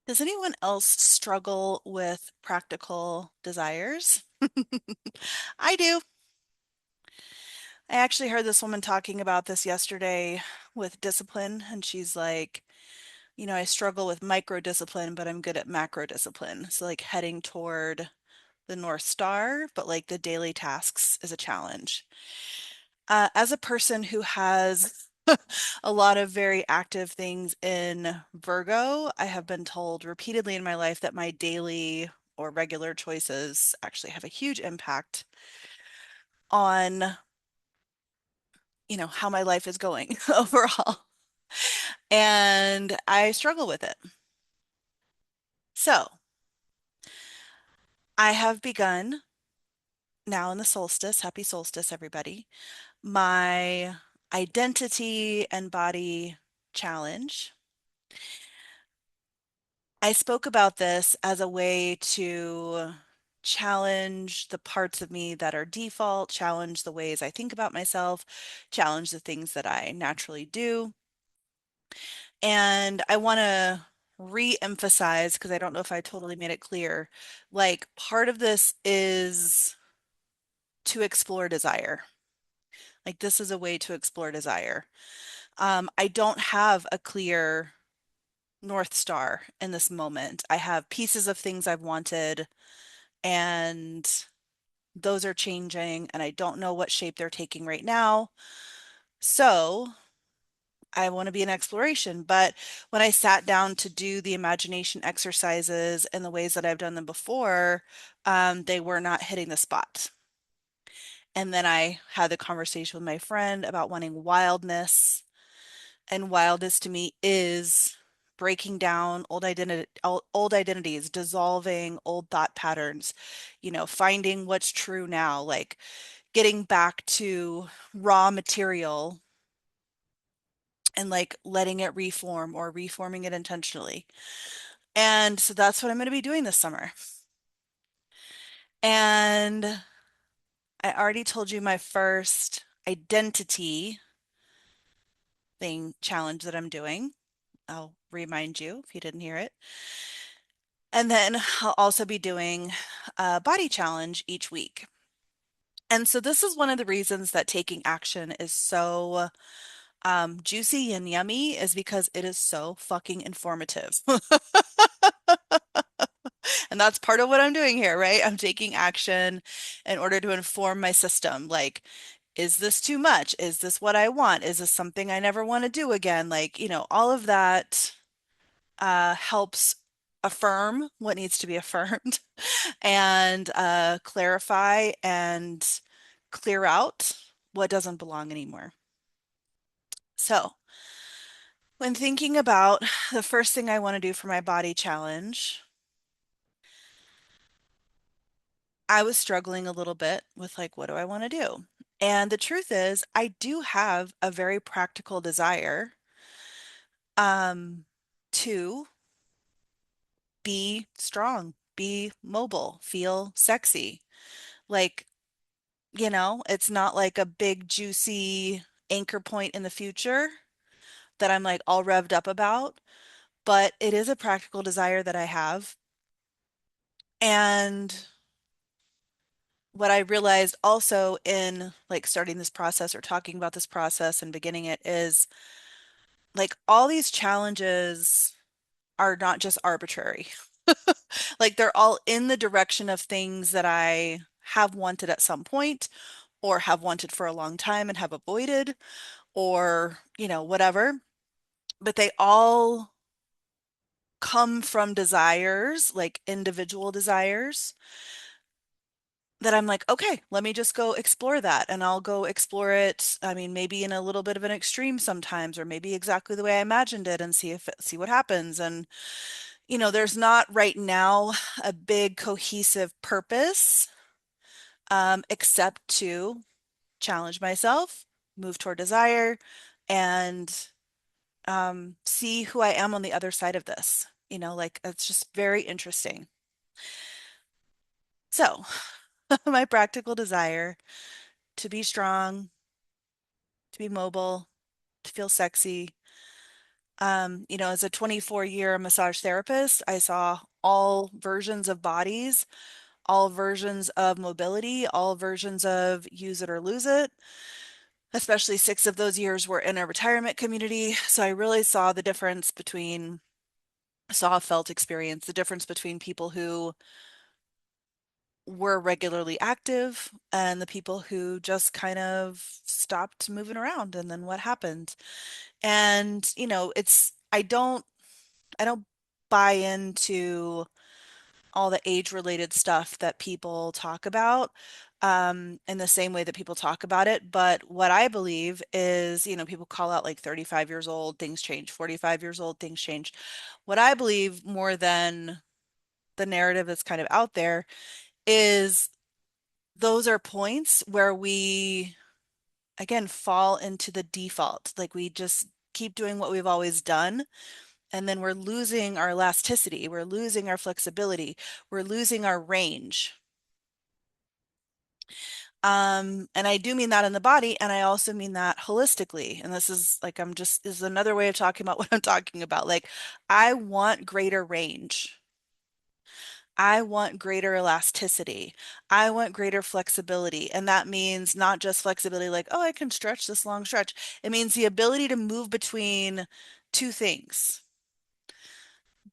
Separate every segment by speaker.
Speaker 1: Does anyone else struggle with practical desires? I do. I actually heard this woman talking about this yesterday with discipline, and she's like, I struggle with micro discipline, but I'm good at macro discipline. So, like, heading toward the North Star, but like the daily tasks is a challenge. As a person who has a lot of very active things in Virgo, I have been told repeatedly in my life that my daily or regular choices actually have a huge impact on, how my life is going overall. And I struggle with it. So I have begun now in the solstice, happy solstice, everybody, my identity and body challenge. I spoke about this as a way to challenge the parts of me that are default, challenge the ways I think about myself, challenge the things that I naturally do. And I want to re-emphasize, because I don't know if I totally made it clear, like part of this is to explore desire. Like this is a way to explore desire. I don't have a clear North Star in this moment. I have pieces of things I've wanted, and those are changing, and I don't know what shape they're taking right now. So I want to be in exploration. But when I sat down to do the imagination exercises in the ways that I've done them before, they were not hitting the spot. And then I had the conversation with my friend about wanting wildness. And wildness to me is breaking down old identities, dissolving old thought patterns, finding what's true now, like getting back to raw material and like letting it reform or reforming it intentionally. And so that's what I'm going to be doing this summer. And I already told you my first identity thing challenge that I'm doing. I'll remind you if you didn't hear it. And then I'll also be doing a body challenge each week. And so this is one of the reasons that taking action is so juicy and yummy, is because it is so fucking informative. And that's part of what I'm doing here, right? I'm taking action in order to inform my system. Like, is this too much? Is this what I want? Is this something I never want to do again? Like, all of that helps affirm what needs to be affirmed and clarify and clear out what doesn't belong anymore. So, when thinking about the first thing I want to do for my body challenge, I was struggling a little bit with like, what do I want to do? And the truth is, I do have a very practical desire um, to be strong, be mobile, feel sexy. Like, it's not like a big, juicy anchor point in the future that I'm like all revved up about, but it is a practical desire that I have. And what I realized also in like starting this process or talking about this process and beginning it is like all these challenges are not just arbitrary. Like they're all in the direction of things that I have wanted at some point or have wanted for a long time and have avoided or, whatever. But they all come from desires, like individual desires that I'm like, okay, let me just go explore that. And I'll go explore it. I mean, maybe in a little bit of an extreme sometimes, or maybe exactly the way I imagined it and see what happens. And, there's not right now a big cohesive purpose, except to challenge myself, move toward desire, and see who I am on the other side of this. Like it's just very interesting. So, my practical desire to be strong, to be mobile, to feel sexy, As a 24-year massage therapist, I saw all versions of bodies, all versions of mobility, all versions of use it or lose it. Especially 6 of those years were in a retirement community. So I really saw the difference between, felt, experience the difference between people who were regularly active and the people who just kind of stopped moving around and then what happened. And, I don't buy into all the age-related stuff that people talk about in the same way that people talk about it. But what I believe is, people call out like 35 years old, things change, 45 years old, things change. What I believe more than the narrative that's kind of out there is those are points where we, again, fall into the default. Like we just keep doing what we've always done. And then we're losing our elasticity, we're losing our flexibility, we're losing our range. And I do mean that in the body, and I also mean that holistically. And this is like, this is another way of talking about what I'm talking about. Like, I want greater range. I want greater elasticity. I want greater flexibility. And that means not just flexibility, like, oh, I can stretch this long stretch. It means the ability to move between two things: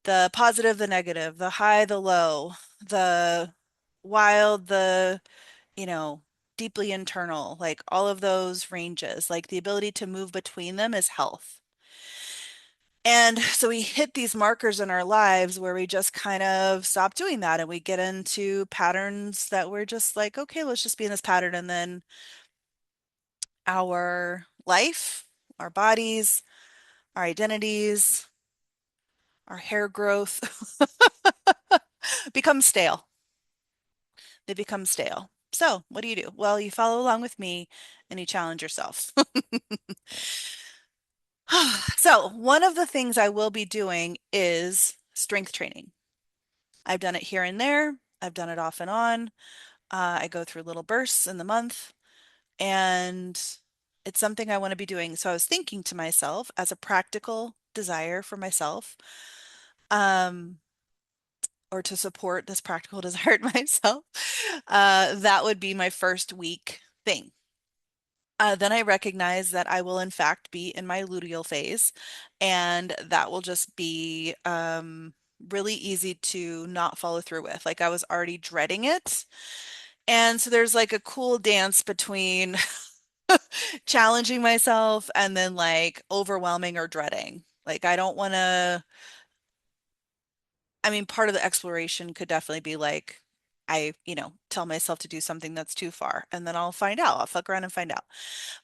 Speaker 1: the positive, the negative, the high, the low, the wild, the, you know, deeply internal, like all of those ranges, like the ability to move between them is health. And so we hit these markers in our lives where we just kind of stop doing that and we get into patterns that we're just like, okay, let's just be in this pattern. And then our life, our bodies, our identities, our hair growth become stale. They become stale. So, what do? Well, you follow along with me and you challenge yourself. So, one of the things I will be doing is strength training. I've done it here and there, I've done it off and on. I go through little bursts in the month, and it's something I want to be doing. So, I was thinking to myself, as a practical desire for myself, um, or to support this practical desire in myself, that would be my first week thing. Then I recognize that I will, in fact, be in my luteal phase, and that will just be really easy to not follow through with. Like I was already dreading it. And so there's like a cool dance between challenging myself and then like overwhelming or dreading. Like I don't want to, I mean, part of the exploration could definitely be like, tell myself to do something that's too far, and then I'll find out. I'll fuck around and find out.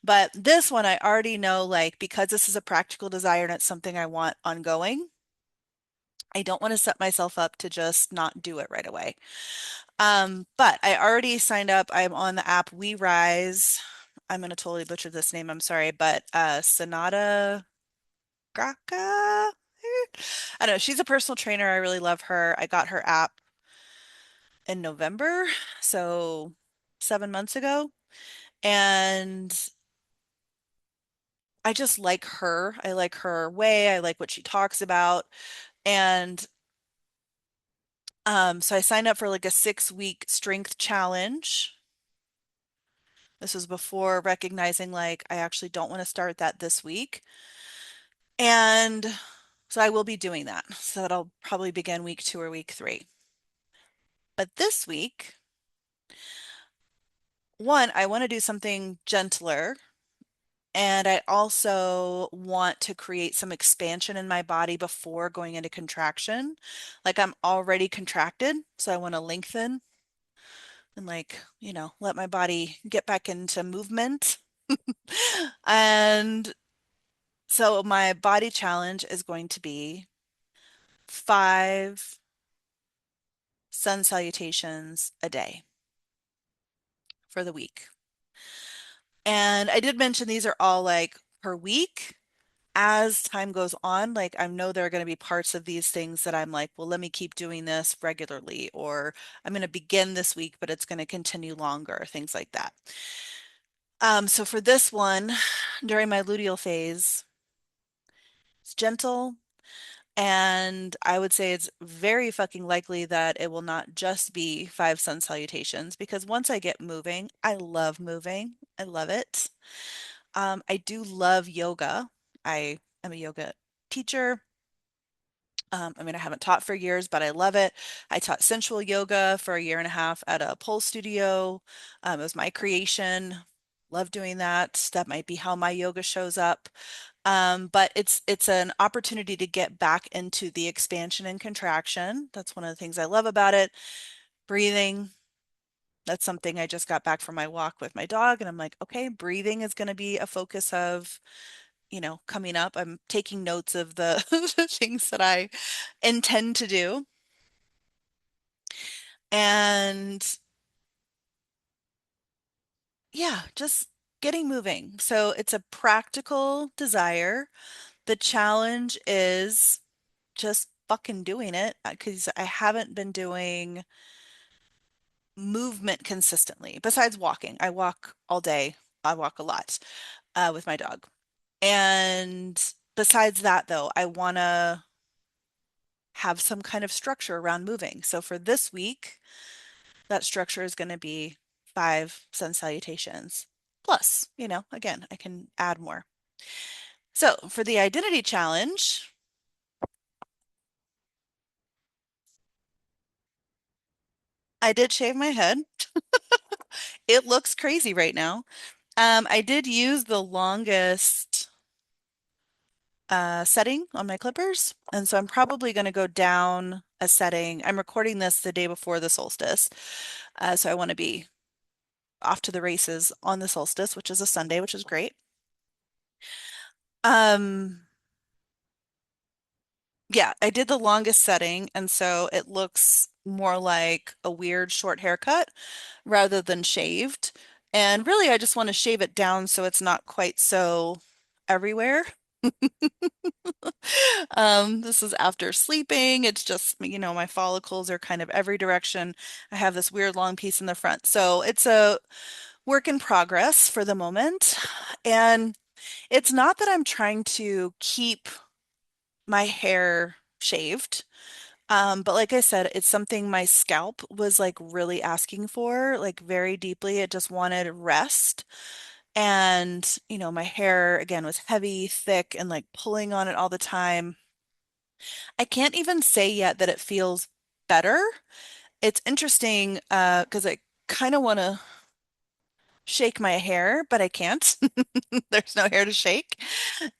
Speaker 1: But this one, I already know, like, because this is a practical desire and it's something I want ongoing, I don't want to set myself up to just not do it right away. But I already signed up. I'm on the app We Rise. I'm going to totally butcher this name. I'm sorry, but Senada Graca. I don't know. She's a personal trainer. I really love her. I got her app in November, so 7 months ago. And I just like her. I like her way. I like what she talks about. And so I signed up for like a 6-week strength challenge. This was before recognizing like I actually don't want to start that this week. And so I will be doing that. So that'll probably begin week 2 or week 3. But this week, one, I want to do something gentler. And I also want to create some expansion in my body before going into contraction. Like I'm already contracted, so I want to lengthen and like, let my body get back into movement. And so my body challenge is going to be 5 sun salutations a day for the week. And I did mention these are all like per week. As time goes on, like I know there are going to be parts of these things that I'm like, well, let me keep doing this regularly, or I'm going to begin this week, but it's going to continue longer, things like that. So for this one, during my luteal phase, It's gentle. And I would say it's very fucking likely that it will not just be five sun salutations because once I get moving, I love moving. I love it. I do love yoga. I am a yoga teacher. I mean, I haven't taught for years, but I love it. I taught sensual yoga for a year and a half at a pole studio. It was my creation. Love doing that. That might be how my yoga shows up. But it's an opportunity to get back into the expansion and contraction. That's one of the things I love about it. Breathing. That's something I just got back from my walk with my dog, and I'm like, okay, breathing is going to be a focus of, coming up. I'm taking notes of the, the things that I intend to do. And yeah, just getting moving. So it's a practical desire. The challenge is just fucking doing it because I haven't been doing movement consistently. Besides walking, I walk all day. I walk a lot with my dog. And besides that, though, I want to have some kind of structure around moving. So for this week, that structure is going to be five sun salutations. Plus, again, I can add more. So for the identity challenge, I did shave my head. It looks crazy right now. I did use the longest setting on my clippers, and so I'm probably going to go down a setting. I'm recording this the day before the solstice, so I want to be off to the races on the solstice, which is a Sunday, which is great. Um, yeah, I did the longest setting, and so it looks more like a weird short haircut rather than shaved. And really, I just want to shave it down so it's not quite so everywhere. This is after sleeping. It's just, my follicles are kind of every direction. I have this weird long piece in the front. So it's a work in progress for the moment. And it's not that I'm trying to keep my hair shaved. But like I said, it's something my scalp was like really asking for, like very deeply. It just wanted rest. And, my hair again was heavy, thick, and like pulling on it all the time. I can't even say yet that it feels better. It's interesting because I kind of want to shake my hair, but I can't. There's no hair to shake.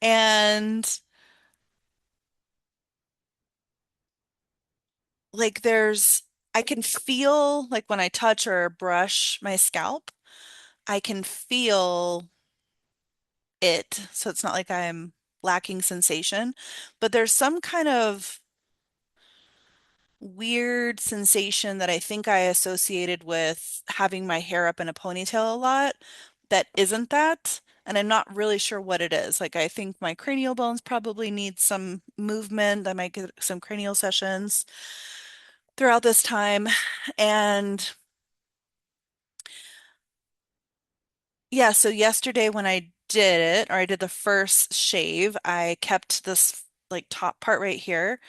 Speaker 1: And like I can feel like when I touch or brush my scalp, I can feel it. So it's not like I'm lacking sensation, but there's some kind of weird sensation that I think I associated with having my hair up in a ponytail a lot that isn't that. And I'm not really sure what it is. Like, I think my cranial bones probably need some movement. I might get some cranial sessions throughout this time. And yeah, so yesterday when I did it, or I did the first shave, I kept this like top part right here,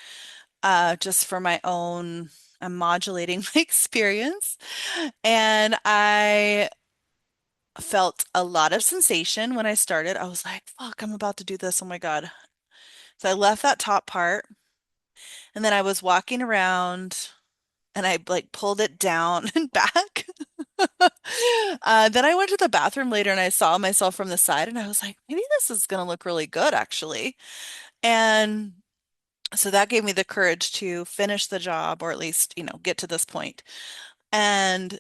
Speaker 1: just for my own, I'm modulating my experience. And I felt a lot of sensation when I started. I was like, fuck, I'm about to do this. Oh my God. So I left that top part and then I was walking around and I like pulled it down and back. Then I went to the bathroom later and I saw myself from the side and I was like, maybe this is going to look really good actually. And so that gave me the courage to finish the job or at least, get to this point. And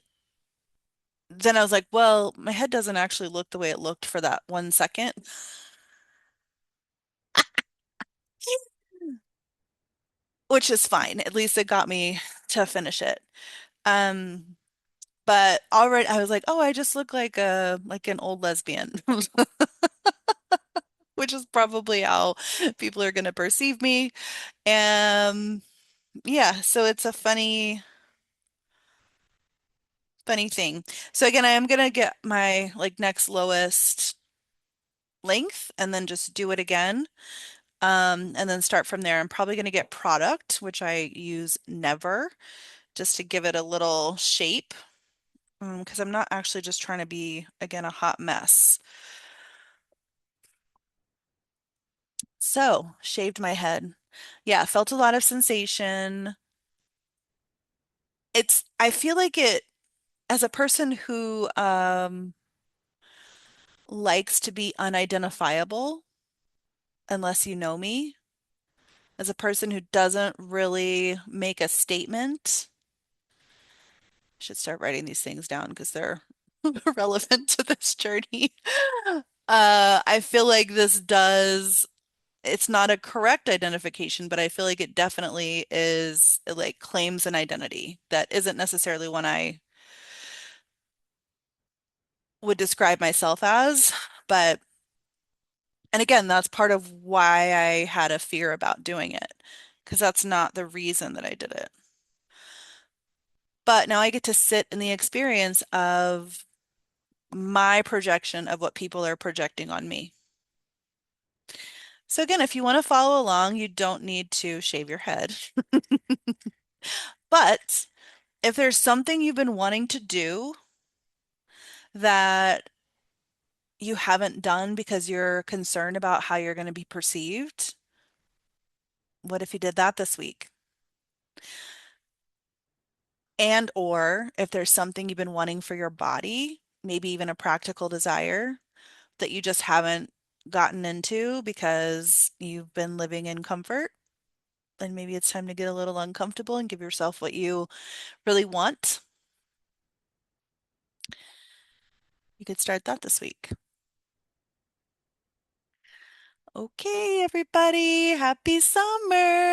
Speaker 1: then I was like, well, my head doesn't actually look the way it looked for that 1 second, which is fine. At least it got me to finish it. Um, but already I was like, oh, I just look like an old lesbian, which is probably how people are going to perceive me. Um, yeah, so it's a funny thing. So again, I am gonna get my like next lowest length and then just do it again. and then start from there. I'm probably going to get product, which I use never, just to give it a little shape, because I'm not actually just trying to be, again, a hot mess. So, shaved my head. Yeah, felt a lot of sensation. I feel like it, as a person who likes to be unidentifiable unless you know me, as a person who doesn't really make a statement, I should start writing these things down because they're relevant to this journey. I feel like it's not a correct identification, but I feel like it definitely is, it like claims an identity that isn't necessarily one I would describe myself as. But, and again, that's part of why I had a fear about doing it, because that's not the reason that I did it. But now I get to sit in the experience of my projection of what people are projecting on me. So again, if you want to follow along, you don't need to shave your head. But if there's something you've been wanting to do that you haven't done because you're concerned about how you're going to be perceived, what if you did that this week? And or if there's something you've been wanting for your body, maybe even a practical desire that you just haven't gotten into because you've been living in comfort, then maybe it's time to get a little uncomfortable and give yourself what you really want. You could start that this week. Okay, everybody, happy summer.